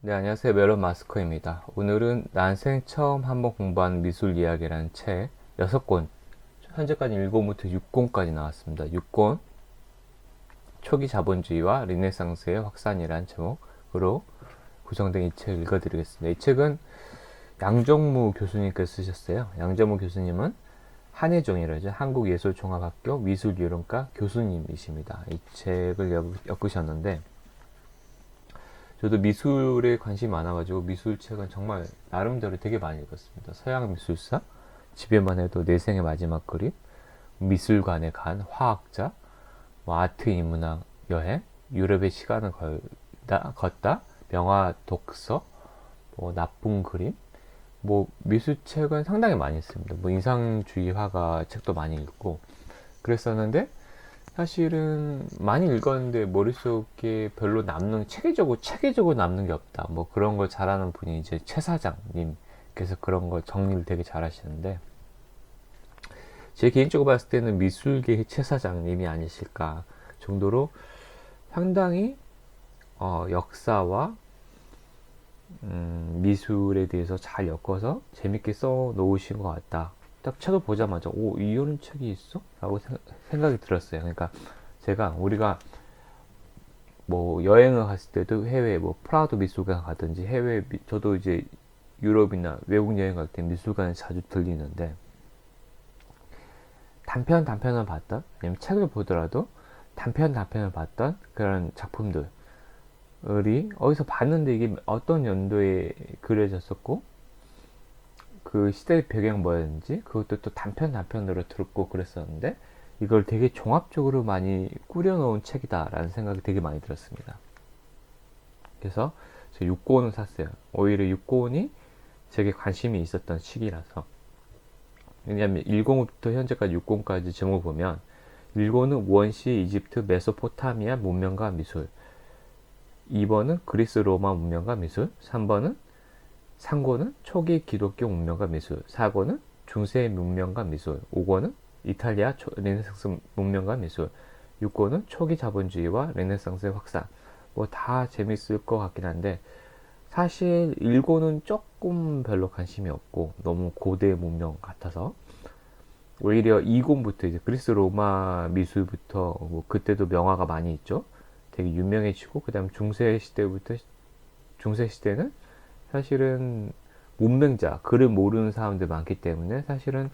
네, 안녕하세요. 멜론 마스커입니다. 오늘은 난생 처음 한번 공부한 미술 이야기라는 책 6권, 현재까지 1권부터 6권까지 나왔습니다. 6권, 초기 자본주의와 르네상스의 확산이라는 제목으로 구성된 이 책을 읽어드리겠습니다. 이 책은 양정무 교수님께서 쓰셨어요. 양정무 교수님은 한예종이라죠. 한국예술종합학교 미술유론과 교수님이십니다. 이 책을 엮으셨는데, 저도 미술에 관심이 많아가지고 미술책은 정말 나름대로 되게 많이 읽었습니다. 서양 미술사, 집에만 해도 내 생의 마지막 그림, 미술관에 간 화학자, 뭐 아트 인문학 여행, 유럽의 시간을 걷다, 명화 독서, 뭐 나쁜 그림, 뭐 미술책은 상당히 많이 했습니다. 뭐 인상주의 화가 책도 많이 읽고 그랬었는데, 사실은 많이 읽었는데 머릿속에 별로 체계적으로 남는 게 없다. 뭐 그런 걸 잘하는 분이 이제 최 사장님께서 그런 걸 정리를 되게 잘 하시는데, 제 개인적으로 봤을 때는 미술계의 최 사장님이 아니실까 정도로 상당히 역사와 미술에 대해서 잘 엮어서 재밌게 써 놓으신 것 같다. 딱 책을 보자마자 이런 책이 있어? 라고 생각이 들었어요. 그러니까 우리가 뭐 여행을 갔을 때도 해외 뭐 프라도 미술관 가든지 저도 이제 유럽이나 외국 여행 갈 때 미술관에 자주 들리는데, 단편을 봤던, 아니면 책을 보더라도 단편을 봤던 그런 작품들이 어디서 봤는데 이게 어떤 연도에 그려졌었고 그 시대의 배경 뭐였는지 그것도 또 단편으로 듣고 그랬었는데, 이걸 되게 종합적으로 많이 꾸려놓은 책이다라는 생각이 되게 많이 들었습니다. 그래서 저 6권을 샀어요. 오히려 6권이 제게 관심이 있었던 시기라서. 왜냐하면 1권부터 현재까지 6권까지 제목을 보면, 1권은 원시 이집트 메소포타미아 문명과 미술, 2번은 그리스 로마 문명과 미술, 3권은 초기 기독교 문명과 미술, 4권은 중세 문명과 미술, 5권은 이탈리아 르네상스 문명과 미술, 6권은 초기 자본주의와 르네상스의 확산. 뭐 다 재밌을 것 같긴 한데, 사실 1권은 조금 별로 관심이 없고 너무 고대 문명 같아서, 오히려 2권부터 이제 그리스 로마 미술부터 뭐 그때도 명화가 많이 있죠. 되게 유명해지고, 그 다음 중세 시대는 사실은 문맹자, 글을 모르는 사람들 많기 때문에 사실은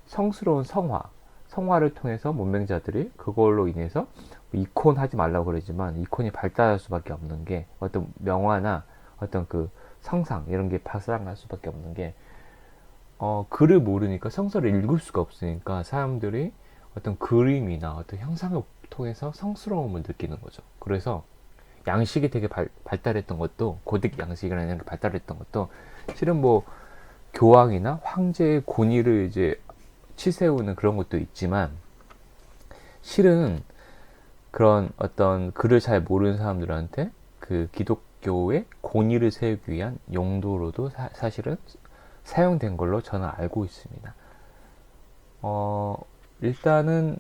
성스러운 성화를 통해서 문맹자들이 그걸로 인해서 이콘 하지 말라고 그러지만 이콘이 발달할 수밖에 없는 게, 어떤 명화나 어떤 그 성상 이런 게 발달할 수밖에 없는 게, 글을 모르니까 성서를 읽을 수가 없으니까 사람들이 어떤 그림이나 어떤 형상을 통해서 성스러움을 느끼는 거죠. 그래서 양식이 되게 발달했던 것도, 고딕 양식이라는 게 발달했던 것도 실은 뭐 교황이나 황제의 권위를 이제 치세우는 그런 것도 있지만, 실은 그런 어떤 글을 잘 모르는 사람들한테 그 기독교의 권위를 세우기 위한 용도로도 사실은 사용된 걸로 저는 알고 있습니다. 일단은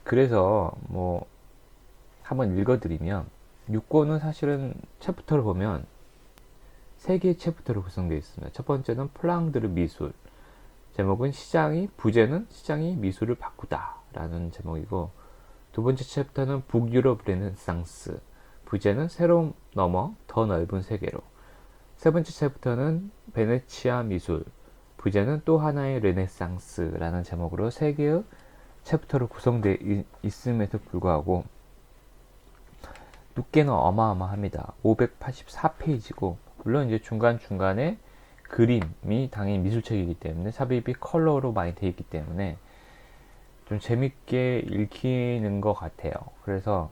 그래서 뭐 한번 읽어드리면, 6권은 사실은 챕터를 보면 3개의 챕터로 구성되어 있습니다. 첫 번째는 플랑드르 미술, 제목은 부제는 시장이 미술을 바꾸다 라는 제목이고, 두 번째 챕터는 북유럽 르네상스, 부제는 새로움 넘어 더 넓은 세계로, 세 번째 챕터는 베네치아 미술, 부제는 또 하나의 르네상스라는 제목으로 3개의 챕터로 구성되어 있음에도 불구하고 두께는 어마어마합니다. 584페이지고, 물론 이제 중간중간에 그림이 당연히 미술책이기 때문에 삽입이 컬러로 많이 되어 있기 때문에 좀 재밌게 읽히는 것 같아요. 그래서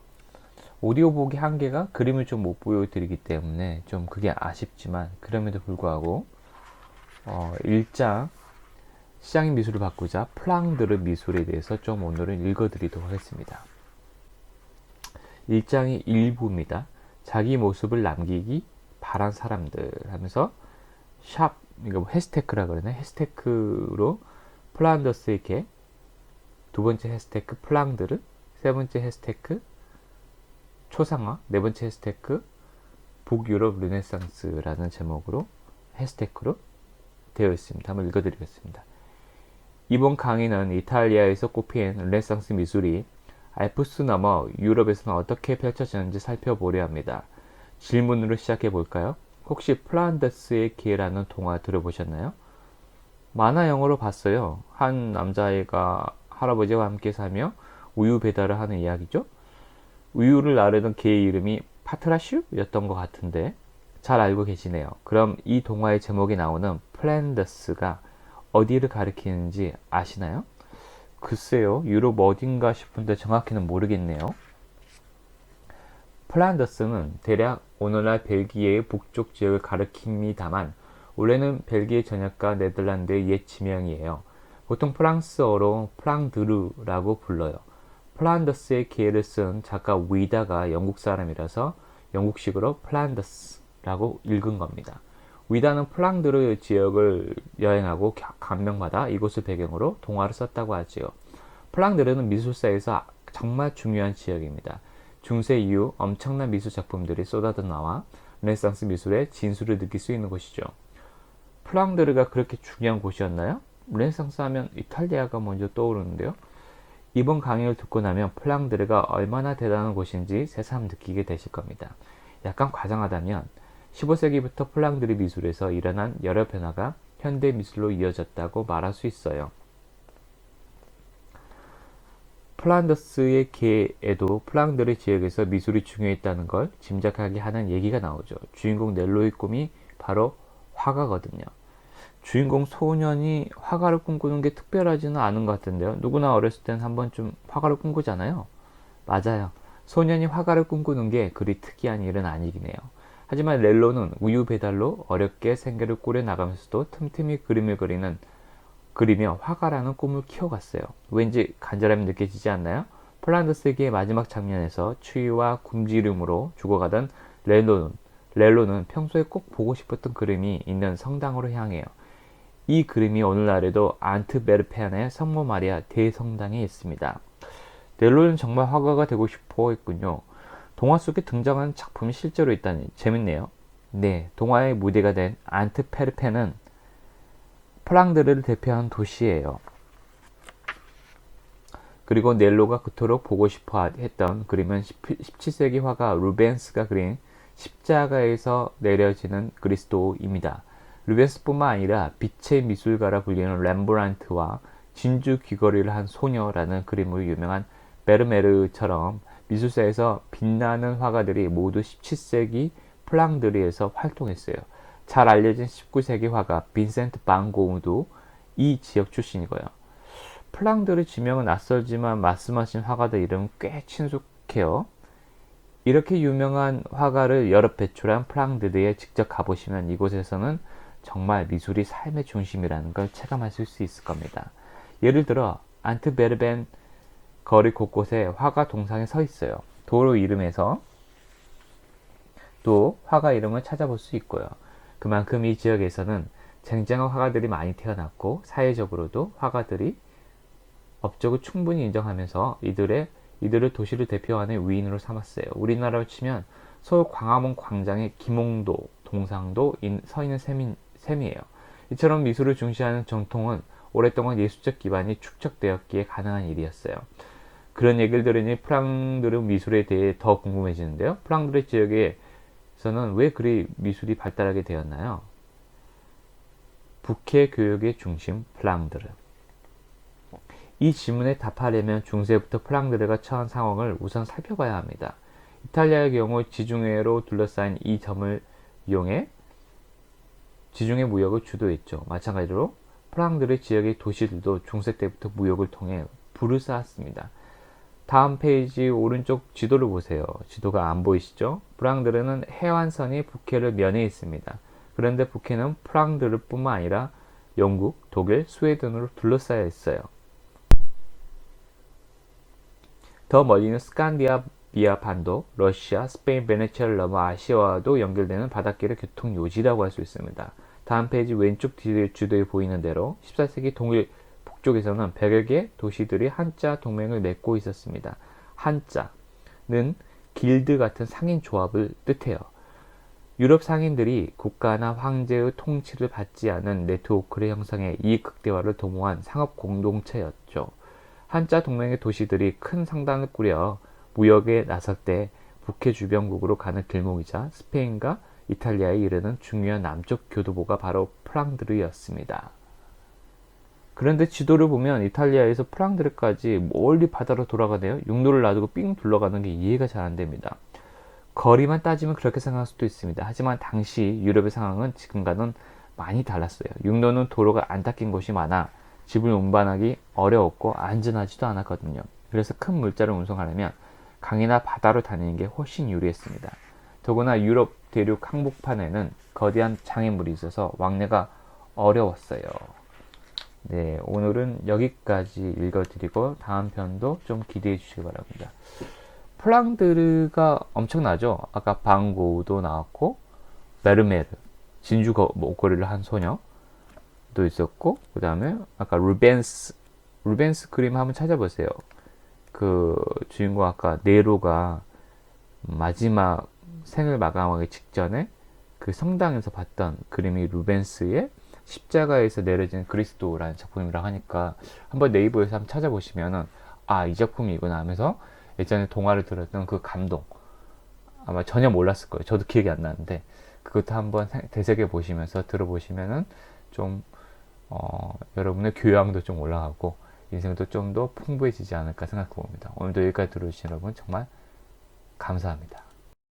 오디오북의 한계가 그림을 좀 못 보여드리기 때문에 좀 그게 아쉽지만, 그럼에도 불구하고 1장 시장의 미술을 바꾸자 플랑드르 미술에 대해서 좀 오늘은 읽어드리도록 하겠습니다. 1장이 일부입니다. 자기 모습을 남기기 바란 사람들 하면서 이거 해시태그라 그러네. 해시태그로 플란더스의 두 번째 해시태그 플랑드르, 세 번째 해시태그 초상화, 네 번째 해시태그 북유럽 르네상스라는 제목으로 해시태그로 되어 있습니다. 한번 읽어드리겠습니다. 이번 강의는 이탈리아에서 꼽힌 르네상스 미술이 알프스 넘어 유럽에서는 어떻게 펼쳐지는지 살펴보려 합니다. 질문으로 시작해 볼까요? 혹시 플란더스의 기회라는 동화 들어보셨나요? 만화 영화로 봤어요. 한 남자아이가 할아버지와 함께 살며 우유 배달을 하는 이야기죠. 우유를 나르던 개의 이름이 파트라슈였던 것 같은데 잘 알고 계시네요. 그럼 이 동화의 제목에 나오는 플란더스가 어디를 가리키는지 아시나요? 글쎄요, 유럽 어딘가 싶은데 정확히는 모르겠네요. 플란더스는 대략 오늘날 벨기에의 북쪽 지역을 가리킵니다만 원래는 벨기에 전역과 네덜란드의 옛 지명이에요. 보통 프랑스어로 플랑드르라고 불러요. 플란더스의 기회를 쓴 작가 위다가 영국 사람이라서 영국식으로 플란더스라고 읽은 겁니다. 위다는 플랑드르 지역을 여행하고 감명받아 이곳을 배경으로 동화를 썼다고 하지요. 플랑드르는 미술사에서 정말 중요한 지역입니다. 중세 이후 엄청난 미술 작품들이 쏟아져 나와 르네상스 미술의 진수를 느낄 수 있는 곳이죠. 플랑드르가 그렇게 중요한 곳이었나요? 르네상스 하면 이탈리아가 먼저 떠오르는데요. 이번 강의를 듣고 나면 플랑드르가 얼마나 대단한 곳인지 새삼 느끼게 되실 겁니다. 약간 과장하다면 15세기부터 플랑드르 미술에서 일어난 여러 변화가 현대 미술로 이어졌다고 말할 수 있어요. 플란더스의 개에도 플랑드르 지역에서 미술이 중요했다는 걸 짐작하게 하는 얘기가 나오죠. 주인공 넬로의 꿈이 바로 화가거든요. 주인공 소년이 화가를 꿈꾸는 게 특별하지는 않은 것 같은데요. 누구나 어렸을 땐 한 번쯤 화가를 꿈꾸잖아요. 맞아요. 소년이 화가를 꿈꾸는 게 그리 특이한 일은 아니긴 해요. 하지만 넬로는 우유 배달로 어렵게 생계를 꾸려나가면서도 틈틈이 그림을 그리며 화가라는 꿈을 키워갔어요. 왠지 간절함이 느껴지지 않나요? 플란더스기의 마지막 장면에서 추위와 굶주림으로 죽어가던 렐로는 평소에 꼭 보고 싶었던 그림이 있는 성당으로 향해요. 이 그림이 오늘날에도 안트베르펜의 성모 마리아 대성당에 있습니다. 넬로는 정말 화가가 되고 싶어 했군요. 동화 속에 등장하는 작품이 실제로 있다니 재밌네요. 네, 동화의 무대가 된 안트베르펜은 플랑드르를 대표하는 도시예요. 그리고 넬로가 그토록 보고 싶어 했던 그림은 17세기 화가 루벤스가 그린 십자가에서 내려지는 그리스도입니다. 루벤스뿐만 아니라 빛의 미술가라 불리는 렘브란트와 진주 귀걸이를 한 소녀라는 그림으로 유명한 베르메르처럼 미술사에서 빛나는 화가들이 모두 17세기 플랑드르에서 활동했어요. 잘 알려진 19세기 화가 빈센트 반 고흐도 이 지역 출신이고요. 플랑드르 지명은 낯설지만 말씀하신 화가들 이름은 꽤 친숙해요. 이렇게 유명한 화가를 여러 배출한 플랑드르에 직접 가보시면 이곳에서는 정말 미술이 삶의 중심이라는 걸 체감하실 수 있을 겁니다. 예를 들어 안트베르벤 거리 곳곳에 화가 동상이 서 있어요. 도로 이름에서 또 화가 이름을 찾아볼 수 있고요. 그만큼 이 지역에서는 쟁쟁한 화가들이 많이 태어났고 사회적으로도 화가들이 업적을 충분히 인정하면서 이들을 도시를 대표하는 위인으로 삼았어요. 우리나라로 치면 서울 광화문 광장에 김홍도 동상도 서 있는 셈이에요. 이처럼 미술을 중시하는 전통은 오랫동안 예술적 기반이 축적되었기에 가능한 일이었어요. 그런 얘기를 들으니 프랑드르 미술에 대해 더 궁금해지는데요. 프랑드르 지역에서는 왜 그리 미술이 발달하게 되었나요? 북해 교육의 중심 플랑드르. 이 질문에 답하려면 중세부터 플랑드르가 처한 상황을 우선 살펴봐야 합니다. 이탈리아의 경우 지중해로 둘러싸인 이 점을 이용해 지중해 무역을 주도했죠. 마찬가지로 플랑드르 지역의 도시들도 중세 때부터 무역을 통해 부를 쌓았습니다. 다음 페이지 오른쪽 지도를 보세요. 지도가 안 보이시죠? 플랑드르는 해안선이 북해를 면해 있습니다. 그런데 북해는 플랑드르뿐만 아니라 영국, 독일, 스웨덴으로 둘러싸여 있어요. 더 멀리는 스칸디나비아 반도, 러시아, 스페인, 베네치아를 넘어 아시아와도 연결되는 바닷길의 교통 요지라고 할 수 있습니다. 다음 페이지 왼쪽 지도에 보이는 대로 14세기 동일 북쪽에서는 100여 개의 도시들이 한자 동맹을 맺고 있었습니다. 한자는 길드 같은 상인 조합을 뜻해요. 유럽 상인들이 국가나 황제의 통치를 받지 않은 네트워크를 형성해 이익 극대화를 도모한 상업 공동체였죠. 한자 동맹의 도시들이 큰 상단을 꾸려 무역에 나설 때 북해 주변국으로 가는 길목이자 스페인과 이탈리아에 이르는 중요한 남쪽 교두보가 바로 프랑드르였습니다. 그런데 지도를 보면 이탈리아에서 프랑드르까지 멀리 바다로 돌아가네요. 육로를 놔두고 삥 둘러가는 게 이해가 잘 안 됩니다. 거리만 따지면 그렇게 생각할 수도 있습니다. 하지만 당시 유럽의 상황은 지금과는 많이 달랐어요. 육로는 도로가 안 닦인 곳이 많아 집을 운반하기 어려웠고 안전하지도 않았거든요. 그래서 큰 물자를 운송하려면 강이나 바다로 다니는 게 훨씬 유리했습니다. 더구나 유럽 대륙 항복판에는 거대한 장애물이 있어서 왕래가 어려웠어요. 네, 오늘은 여기까지 읽어드리고 다음 편도 좀 기대해 주시기 바랍니다. 플랑드르가 엄청나죠? 아까 방고우도 나왔고 메르메르, 진주 목걸이를 한 소녀도 있었고, 그 다음에 아까 루벤스 그림 한번 찾아보세요. 그 주인공 아까 네로가 마지막 생을 마감하기 직전에 그 성당에서 봤던 그림이 루벤스의 십자가에서 내려진 그리스도라는 작품이라고 하니까 한번 네이버에서 한번 찾아보시면은 아, 이 작품이구나 하면서 예전에 동화를 들었던 그 감동 아마 전혀 몰랐을 거예요. 저도 기억이 안 나는데 그것도 한번 되새겨 보시면서 들어보시면은 좀 여러분의 교양도 좀 올라가고 인생도 좀 더 풍부해지지 않을까 생각해 봅니다. 오늘도 여기까지 들어주신 여러분 정말 감사합니다.